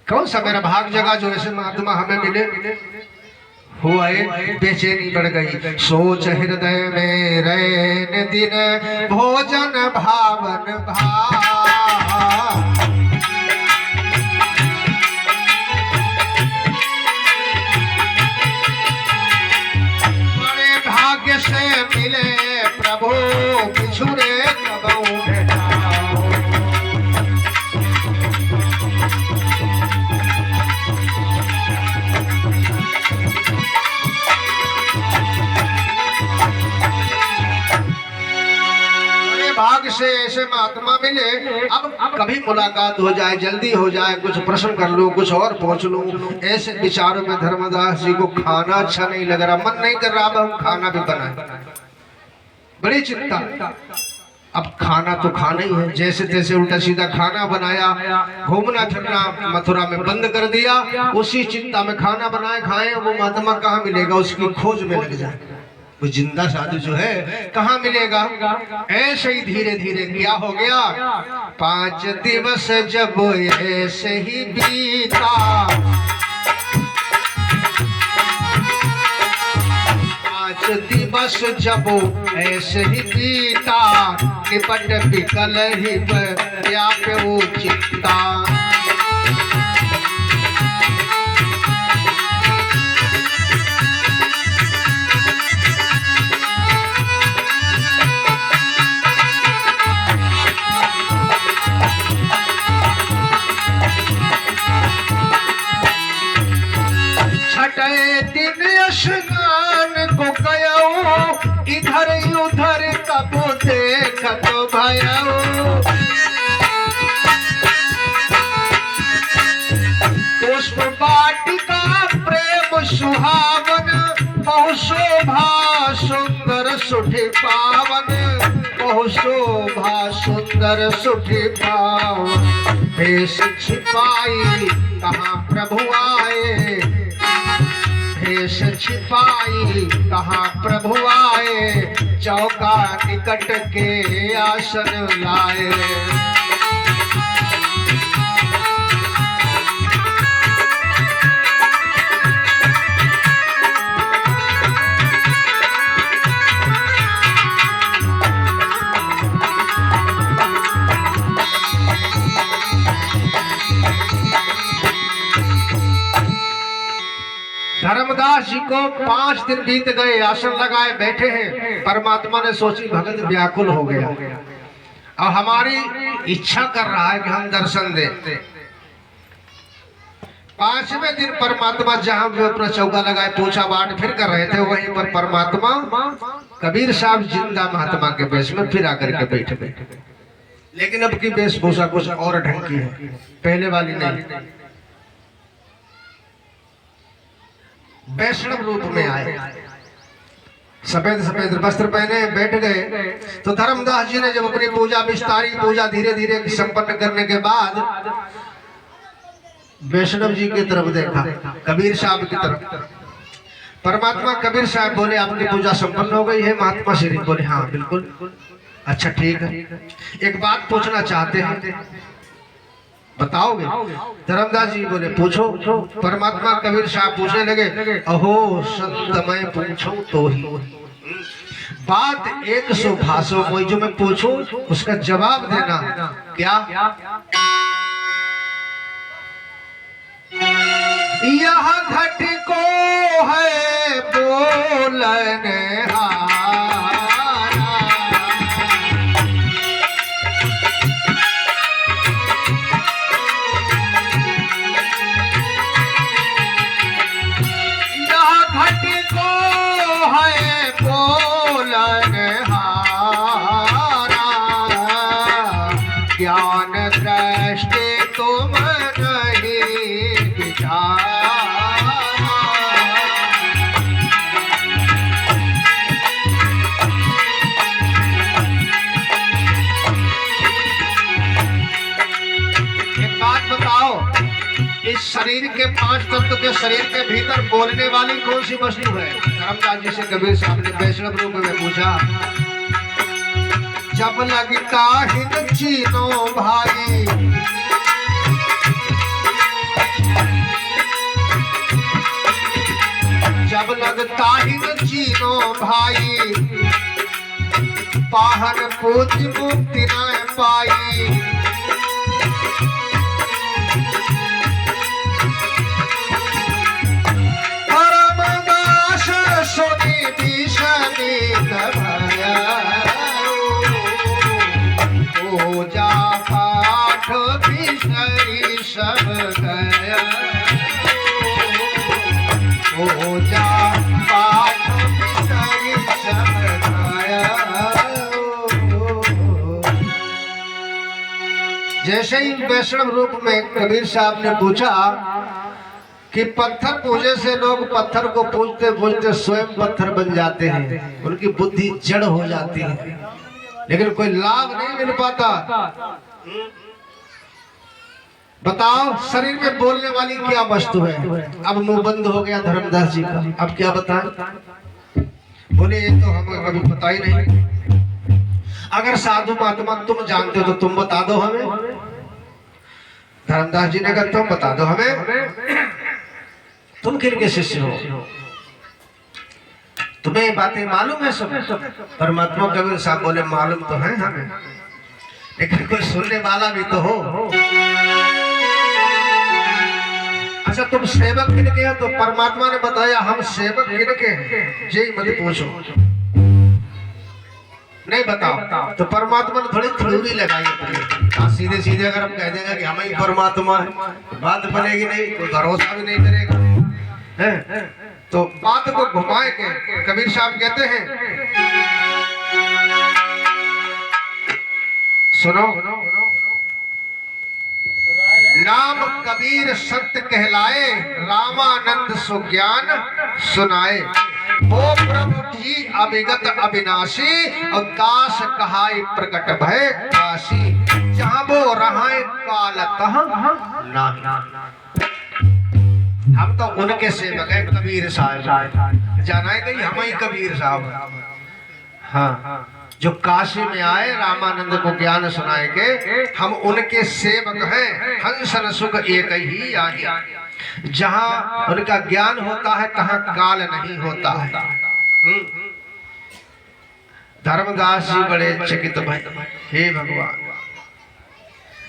कौन सा मेरा भाग जगा जो ऐसे महात्मा हमें मिले। हुआ बेचैनी बढ़ गई, सोच हृदय में रैन दिन भोजन भावन बड़े भाग्य से मिले प्रभु बिछुरे कबहू भाग से ऐसे महात्मा मिले। अब कभी मुलाकात हो जाए, जल्दी हो जाए, कुछ प्रश्न कर लो, कुछ और पूछ लो। ऐसे विचारों में धर्मदास जी को खाना अच्छा नहीं लग रहा, मन नहीं कर रहा, अब हम खाना भी बनाए। बड़ी चिंता, अब खाना तो खाना ही है, जैसे तैसे उल्टा सीधा खाना बनाया, घूमना फिरना मथुरा में बंद कर दिया। उसी चिंता में खाना बनाए खाएं, वो महात्मा कहाँ मिलेगा, उसकी खोज में लग जाए। वो जिंदा साधु जो है कहाँ मिलेगा। ऐसे ही धीरे धीरे क्या हो गया, 5 दिवस जब ऐसे ही बीता, 5 दिवस जब ऐसे ही बीता, निपट विकल ही व्याप वो चिंता। दिन स्नान को गयो, इधर उधर तब देखत भयो, पुष्प वाटिका प्रेम सुहावन, बहु शोभा सुंदर सुठी पावन, बहु शोभा सुंदर सुठी पावन। भेष छिपाई कहाँ प्रभु आए, भेष छिपाई कहाँ प्रभु आए, चौका निकट के आसन लाए। धर्मदास जी को 5 दिन बीत गए, आसन लगाए बैठे हैं। परमात्मा ने सोची भगत व्याकुल हो गया, और हमारी इच्छा कर रहा है कि हम दर्शन दें। 5वें दिन परमात्मा जहां वे अपना चौका लगाए पूछा बाट फिर कर रहे थे, वहीं पर परमात्मा कबीर साहब जिंदा महात्मा के वेश में फिर आकर के बैठ गए। लेकिन अब की वेशभूषा कुछ और ढंग की है, पहले वाली नहीं। वैष्णव रूप में आए, सफेद सफेद वस्त्र पहने बैठ गए। तो धर्मदास जी ने जब अपनी पूजा विस्तारी पूजा धीरे धीरे संपन्न करने के बाद वैष्णव जी की तरफ देखा, कबीर साहब की तरफ। परमात्मा कबीर साहब बोले आपकी पूजा संपन्न हो गई है। महात्मा श्री बोले हाँ बिल्कुल, अच्छा ठीक है, एक बात पूछना चाहते हैं, बताओगे? धर्मदास जी बोले पूछो। परमात्मा कबीर साहब पूछने लगे, अहो संत मैं पूछूं तो ही बात 100 भाषो कोई जो मैं पूछूं उसका जवाब देना। क्या? यह घट को है बोलने हारा, विचार। एक बात बताओ, इस शरीर के 5 तत्व के शरीर के भीतर बोलने वाली कौन सी वस्तु है? धर्मदास जी से कबीर साहब ने वैष्णव रूप में पूछा। जब लगता हिन चीनो भाई, जब लगता हिन चीनो भाई, पाहन पूज मुक्ति न पाई। परमदास सुनी भीषणी भया, पूजा पाठ विषय सब गया। पूजा पाठ विषय सब गया। जैसे ही वैष्णव रूप में कबीर साहब ने पूछा कि पत्थर पूजे से लोग पत्थर को पूजते पूजते स्वयं पत्थर बन जाते हैं, उनकी बुद्धि जड़ हो जाती है, लेकिन कोई लाभ नहीं मिल पाता। बताओ शरीर में बोलने वाली क्या वस्तु है? अब मुंह बंद हो गया धर्मदास जी का, अब क्या बताएं? बोले ये तो हमें कभी पता ही नहीं। अगर साधु महात्मा तुम जानते हो तो तुम बता दो हमें। धर्मदास जी ने कहा तुम बता दो हमें, तुम किनके शिष्य हो, तुम्हें ये बातें मालूम है सब? परमात्मा कबीर साहब बोले मालूम तो है हमें, लेकिन कोई सुनने वाला भी तो हो। अच्छा तुम सेवक किनके हो? तो परमात्मा ने बताया हम सेवक किनके हैं, ये मत पूछो। नहीं बताओ तो परमात्मा ने थोड़ी थ्योरी लगाई अपनी। सीधे सीधे अगर हम कह देंगे कि हम ही परमात्मा है, बात बनेगी नहीं, कोई भरोसा भी नहीं करेगा है? तो बात को घुमाए के कबीर साहब कहते हैं, सुनो, नाम कबीर सत्य कहलाए, रामानंद सुज्ञान सुनाए। वो प्रभु जी अविगत अविनाशी, और दास कहाई प्रकट भय काशी। जहाँ वो रहाए काल तहाँ नाही। हम तो उनके सेवक हैं कबीर साहब, जाना है कहीं हम ही कबीर साहब। हाँ, जो काशी में आए रामानंद को ज्ञान सुनाए के, हम उनके सेवक हैं। हंसन सुख एक ही आही, जहाँ उनका ज्ञान होता है तहाँ काल नहीं होता है। धर्मदास जी बड़े चकित भय, हे भगवान।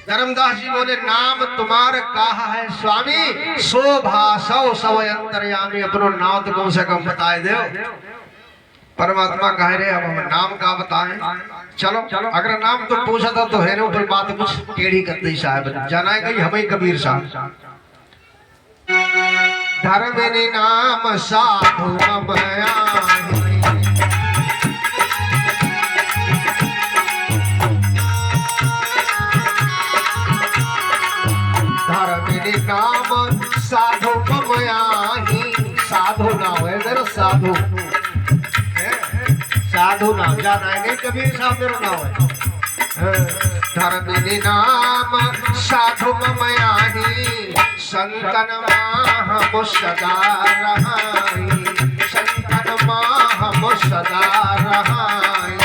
धर्मदास जी बोले नाम तुम्हारा कहा है स्वामी, शोभा सौ सव अंतर्यामी। अपनो नाम तो कम से कम बताए दो। परमात्मा कह रहे अब हम नाम का बताएं। चलो अगर नाम तो पूछा था तो है ऊपर बात कुछ टेढ़ी करते साहब, जाना है कहीं हमें कबीर साहब। धर्म नाम साधु नाम साधु ममयाही। साधु नाम है मेरा, साधु साधु नाम, जाना है नहीं कबीर साहब मेरा नाम है। धर्मिनी नाम साधु ममयाही, संतन माह सदा रहाई। संतन माह सदा रहाई।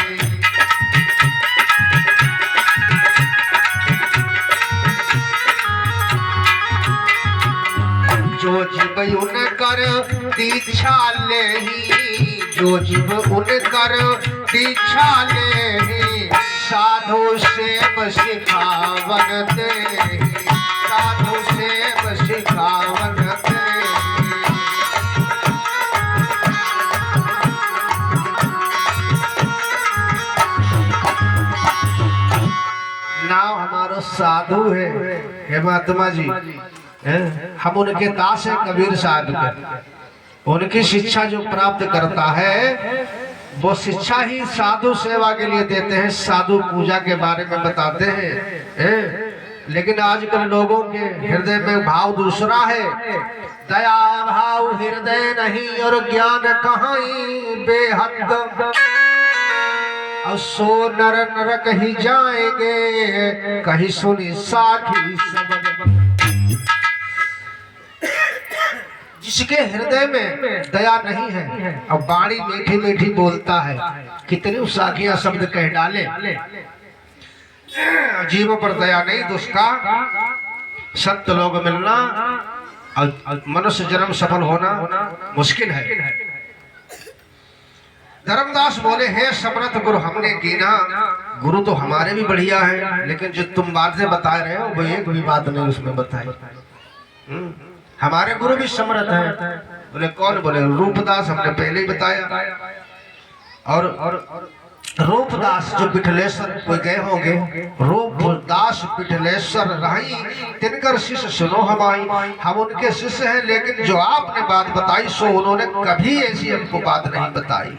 जो जीव उनकर दीक्षा लेही, जो जीव उनकर दीक्षा लेही, साधु सेव सिखावन देही। साधु सेव सिखावन देही। नाम हमारा साधु है, हे महात्मा जी। हम उनके दास हैं कबीर साहब के। उनकी शिक्षा जो प्राप्त करता है वो शिक्षा ही साधु सेवा के लिए देते हैं, साधु पूजा के बारे में बताते हैं। लेकिन आजकल लोगों के हृदय में भाव दूसरा है। दया भाव हृदय नहीं और ज्ञान कहाँ बेहद, और सो नर नरक ही जाएंगे कहीं सुनी साखी सबद। जिसके हृदय में दया नहीं है और बाणी मीठी मीठी बोलता है, कितनी साखियां शब्द कह डाले, जीवों पर दया नहीं तो उसका सत्य लोग मिलना और मनुष्य जन्म सफल होना मुश्किल है। धर्मदास बोले, हे समर्थ गुरु, हमने कीना गुरु तो हमारे भी बढ़िया है, लेकिन जो तुम बातें बता रहे हो वो एक भी बात नहीं उसमें बताई। हमारे गुरु भी समर्थ है। बोले कौन? बोले रूपदास, हमने पहले ही बताया। और रूपदास जो पिठलेश्वर कोई गए होंगे, रूपदास पिठलेश्वर रही तिनकर शिष्य सुनो हमारी, हम उनके शिष्य हैं, लेकिन जो आपने बात बताई सो उन्होंने कभी ऐसी हमको बात नहीं बताई।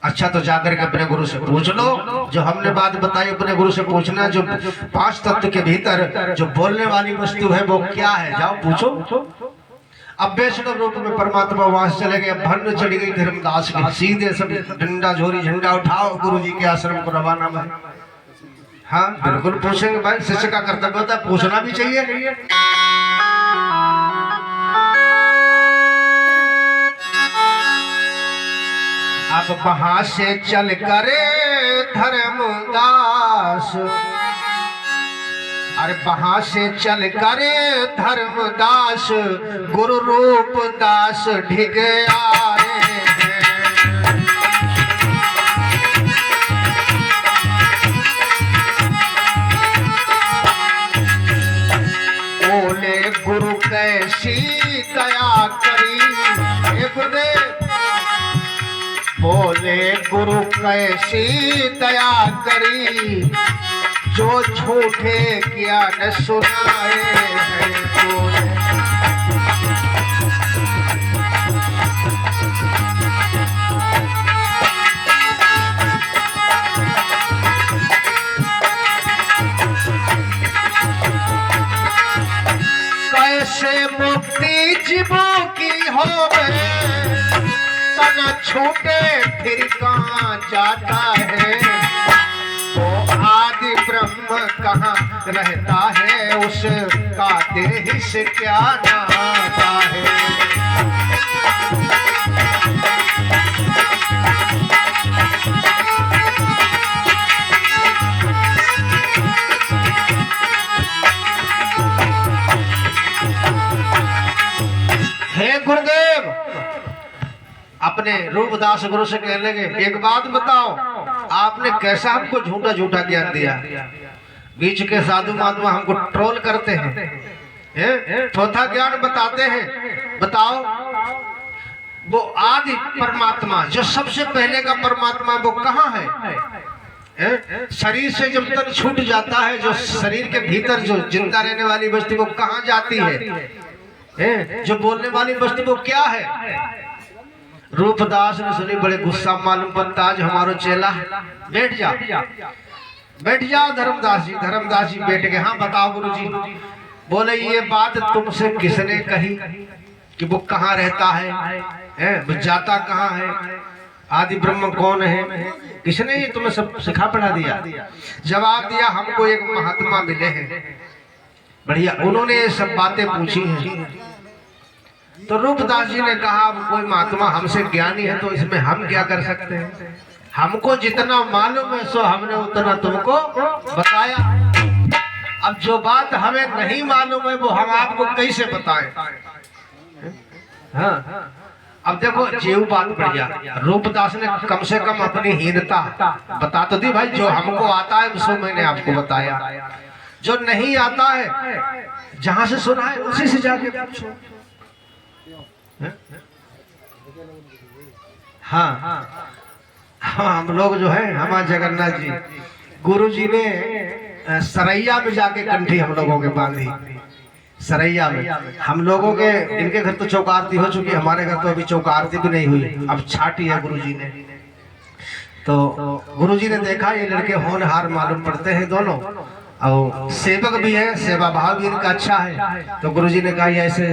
अच्छा तो जाकर के अपने गुरु से पूछ लो, जो हमने बात बताई अपने गुरु से पूछना, जो 5 तत्व के भीतर जो बोलने वाली वस्तु है वो क्या है, जाओ पूछो। अब वैष्णव रूप में परमात्मा वहां से चले गए। भन्न चढ़ गई धर्मदास की, सीधे सब डंडा झोरी झंडा उठाओ गुरु जी के आश्रम को रवाना भाई। हाँ बिल्कुल पूछेंगे भाई, शिष्य का कर्तव्य होता है, पूछना भी चाहिए। अब वहां से चल करे धर्मदास, अरे वहां से चल करे धर्मदास, गुरु रूपदास ढिग आए हैं। बोले गुरु कैसी दया करी, हे गुरुदेव, बोले गुरु कैसी दया करी, जो झूठे ज्ञान सुनाए हैं। कैसे मुक्ति जीवों की हो गए, तना छूटे फिर कहाँ जाता है। आदि ब्रह्म कहाँ रहता है, उसका देह से क्या नाता है। हे गुरुदेव, अपने रूपदास गुरु से कहने लगे, एक बात बताओ, आपने कैसा हमको झूठा झूठा ज्ञान दिया। बीच के साधु महात्मा हमको ट्रोल करते हैं, चौथा ज्ञान बताते हैं। बताओ, वो आदि परमात्मा जो सबसे पहले का परमात्मा वो कहाँ है? शरीर से जब तक छूट जाता है, जो शरीर के भीतर जो जिंदा रहने वाली वस्तु वो कहाँ जाती है? जो बोलने वाली वस्तु वो क्या है? रूपदास ने सुनी, बड़े गुस्सा मालूम पड़ता, आज हमारो चेला बैठ जा, बैठ जाओ धर्मदास जी। धर्मदास जी बैठ गए। हाँ बताओ गुरुजी। बोले ये बात तुमसे किसने कही कि वो कहाँ रहता है, वो जाता कहाँ है, आदि ब्रह्म कौन है, किसने ये तुम्हें सब सिखा पढ़ा दिया? जवाब दिया, हमको एक महात्मा मिले हैं बढ़िया, उन्होंने ये सब बातें पूछी हैं। तो रूपदास जी ने कहा, अब कोई महात्मा हमसे ज्ञानी है तो इसमें हम क्या कर सकते हैं, हमको जितना मालूम है सो हमने उतना तुमको बताया। अब जो बात हमें नहीं मालूम है वो हम आपको कैसे बताएं? हाँ अब देखो, जीव बात बढ़िया, रूपदास ने कम से कम अपनी हीनता बता तो दी भाई, जो हमको आता है उसको मैंने आपको बताया, जो नहीं आता है जहां से सुना है उसी से जाके पूछो। हाँ हम लोग जो है, हमारे जगन्नाथ जी गुरु जी ने सरैया में जाके कंठी हम लोगों के बांधी। सरैया में हम लोगों के, इनके घर तो चौक आरती हो चुकी, हमारे घर तो अभी चौक आरती भी नहीं हुई, अब छाटी है गुरु जी ने। तो गुरु जी ने देखा ये लड़के होनहार मालूम पड़ते हैं दोनों, और सेवक भी है, सेवा भाव भी इनका अच्छा है। तो गुरुजी ने कहा ऐसे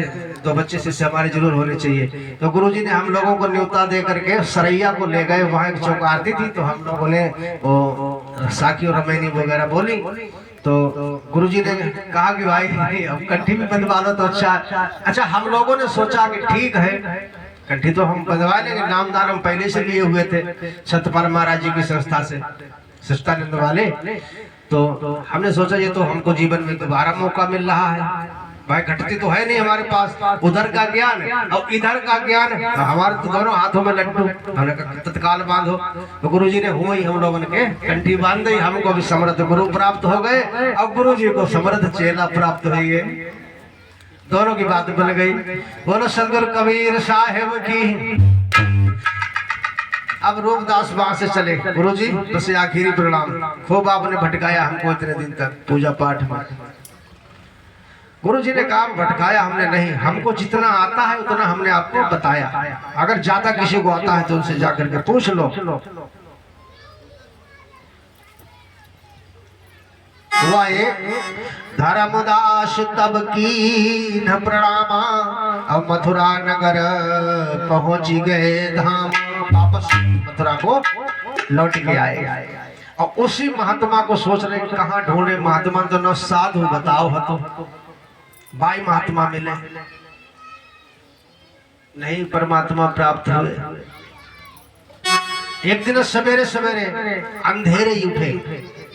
2 बच्चे शिष्य हमारे जरूर होने चाहिए। तो गुरुजी ने हम लोगों को न्योता दे करके सरैया को ले गए। वहाँ एक चौक आरती थी, तो हम लोगों ने वो साकी और रमैनी वगैरह बोली। तो गुरुजी ने कहा कि भाई अब कंठी भी बंधवा लो तो अच्छा। हम लोगों ने सोचा कि ठीक है, कंठी तो हम बंधवा लेंगे, नामदान हम पहले से लिए हुए थे सत्यपाल महाराज जी की संस्था से, सच्चिदानंद वाले। तो हमने सोचा ये तो हमको जीवन में दोबारा मौका मिल रहा है, भाई घटती तो है नहीं हमारे पास, उधर का ज्ञान और इधर का ज्ञान, हमारे तो दोनों हाथों में लड्डू। हमने कहा तत्काल बांधो। तो गुरुजी ने हुआ ही हम लोगों के कंठी बांध दी। हमको भी समर्थ गुरु प्राप्त हो गए और गुरुजी को समर्थ चेला प्राप्त हुई है। दोनों की बात बन गई। बोलो सदगुरु कबीर साहिब की। अब रूपदास वहां से चले। गुरुजी बस आखिरी प्रणाम, खूब आपने भटकाया हमको इतने दिन तक पूजा पाठ में। गुरुजी ने कहा भटकाया हमने नहीं, हमको जितना आता है उतना हमने आपको बताया। अगर ज्यादा किसी को आता है तो उनसे जाकर के पूछ लो। हुआ एक धर्मदास तब की न प्रणामा, अब मथुरा नगर पहुंच गए धाम। वापस मथुरा को लौट के आए और उसी महात्मा को सोच रहे कहाँ ढूंढे। महात्मा तो न साधु बताओ हतो, भाई महात्मा मिले नहीं, परमात्मा प्राप्त हुए। एक दिन सवेरे सवेरे अंधेरे ही उठे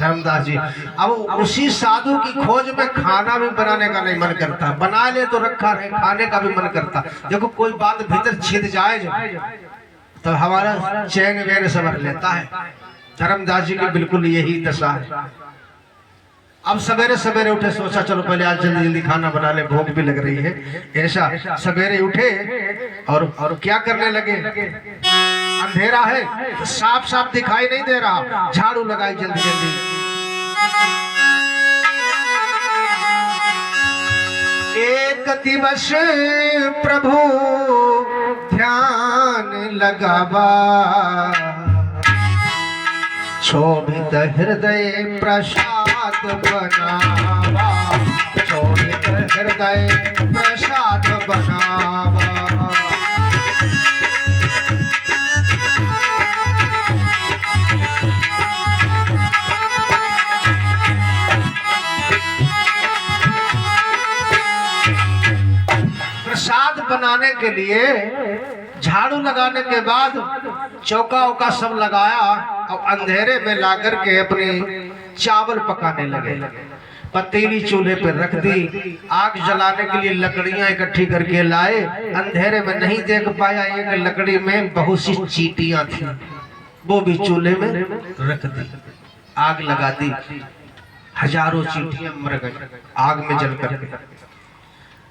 धर्मदास जी। अब उसी साधु की खोज में खाना भी बनाने का नहीं मन करता, बना ले तो रखा रहे, खाने का भी मन करता। देखो कोई बात भीतर छिद जाए तो हमारा चैन वैन समझ लेता है। धर्मदास जी की बिल्कुल यही दशा है। अब सवेरे सवेरे उठे, सोचा चलो पहले आज जल्दी जल्दी खाना बना ले, भूख भी लग रही है। ऐसा सवेरे उठे और क्या करने लगे। अंधेरा है, साफ साफ दिखाई नहीं दे रहा, झाड़ू लगाई जल्दी जल्दी। एक दिवस प्रभु ध्यान लगावा, शोभित हृदय प्रसाद बनावा, शोभित हृदय प्रसाद बनावा। प्रसाद बनाने के लिए झाड़ू लगाने के बाद चौका उका सब लगाया और अंधेरे में लाकर के अपने चावल पकाने लगे। पतीली चूल्हे पर रख दी, आग जलाने के लिए लकड़ियां इकट्ठी करके लाए। अंधेरे में नहीं देख पाया, एक लकड़ी में बहुत सी चींटियां थी, वो भी चूल्हे में रख दी, आग लगा दी। हजारों चींटियां मर गई आग में जल करके।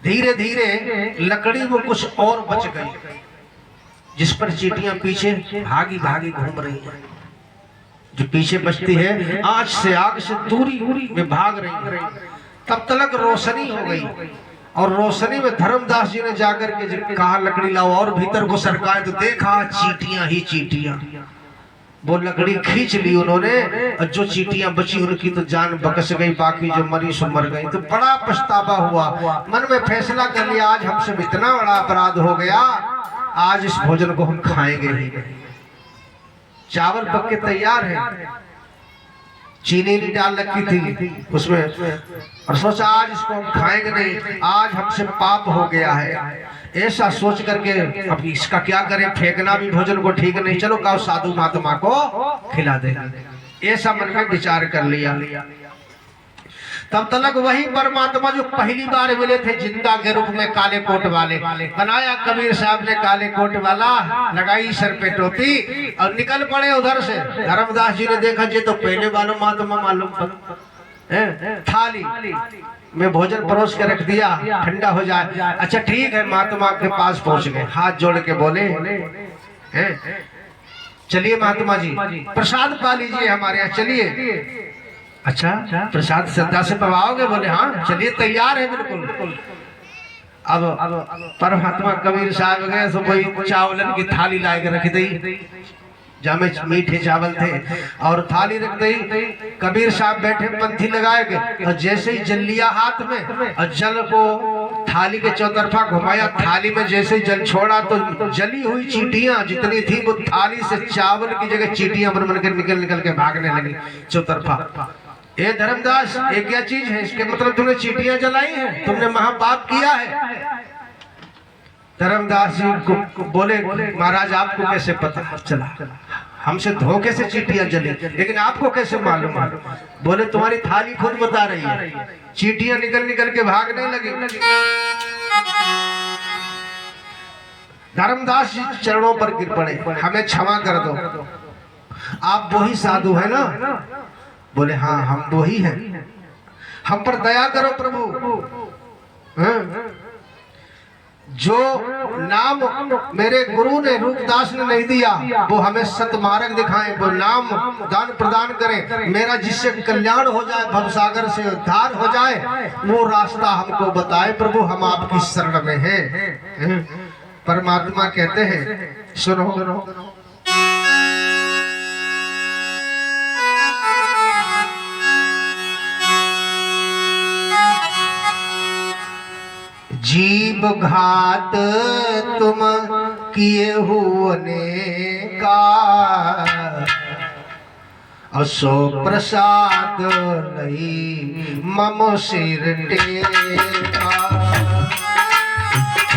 धीरे धीरे लकड़ी वो कुछ और बच गई, जिस पर चींटियां पीछे भागी भागी घूम रही हैं। जो पीछे बचती है आग से दूरी में भाग रही है। तब तक रोशनी हो गई और रोशनी में धर्मदास जी ने जाकर के कहा लकड़ी लाओ, और भीतर को सरकाए तो देखा चींटियां ही चींटियां। वो लकड़ी खींच ली उन्होंने और जो चींटियां बची उनकी तो जान बकस गई, बाकी जो मरी सो मर गई। तो बड़ा पछतावा हुआ, मन में फैसला कर लिया आज हमसे इतना बड़ा अपराध हो गया, आज इस भोजन को हम खाएंगे ही नहीं। चावल पक के तैयार है, चीनी नहीं डाल रखी थी उसमें, और सोचा आज इसको हम खाएंगे नहीं, आज हमसे पाप हो गया है। ऐसा सोच करके अब इसका क्या करें, फेंकना भी भोजन को ठीक नहीं, चलो कहो साधु महात्मा को खिला देंगे। ऐसा मन में विचार कर लिया। तब तक वही परमात्मा जो पहली बार मिले थे जिंदा के रूप में, काले कोट वाले, बनाया कबीर साहब ने काले कोट वाला, लगाई सर पे टोपी और निकल पड़े उधर से। धर्मदास जी ने देखा जी तो पहले वालों महात्मा मालूम थाली में भोजन परोस के रख दिया, ठंडा हो जाए। अच्छा ठीक है, महात्मा के पास पहुंच गए, हाथ जोड़ के बोले चलिए महात्मा जी प्रसाद पा लीजिए हमारे यहाँ, चलिए। अच्छा प्रसाद श्रद्धा से पवाओगे? बोले हाँ चलिए तैयार है बिल्कुल। अब परमात्मा कबीर साहब गए तो कोई चावलन की थाली ला के रख दी, जहाँ मीठे चावल थे और थाली रख दी। कबीर साहब बैठे पंथी लगाए गए और जैसे ही जल लिया हाथ में और जल को थाली के चौतरफा घुमाया, थाली में जैसे ही जल छोड़ा तो जली हुई चींटियां जितनी थी वो थाली से चावल की जगह चींटियां बन बन के निकल के भागने लगी चौतरफा। ये धर्मदास ये क्या चीज है? इसके मतलब तुमने चींटियां जलाई हैं, तुमने महापाप किया है। धर्मदास जी को बोले महाराज आपको कैसे पता चला? हमसे धोखे से चींटियां जली, लेकिन आपको कैसे मालूम है? बोले तुम्हारी थाली खुद बता रही है, चींटियां निकल के भागने लगी। धर्मदास जी चरणों पर गिर पड़े, हमें क्षमा कर दो, आप वही साधु है ना? बोले हाँ हम वही हैं, हम पर दया करो प्रभु। जो नाम मेरे गुरु ने रूपदास ने नहीं दिया वो हमें सतमार्ग दिखाएं, वो नाम दान प्रदान करें, मेरा जिससे कल्याण हो जाए, भवसागर से उद्धार हो जाए, वो रास्ता हमको बताए प्रभु, हम आपकी शरण में हैं। परमात्मा कहते हैं सुनो, जीव घात तुम किए हुए का, असो प्रसाद नहीं मम सिर टेका।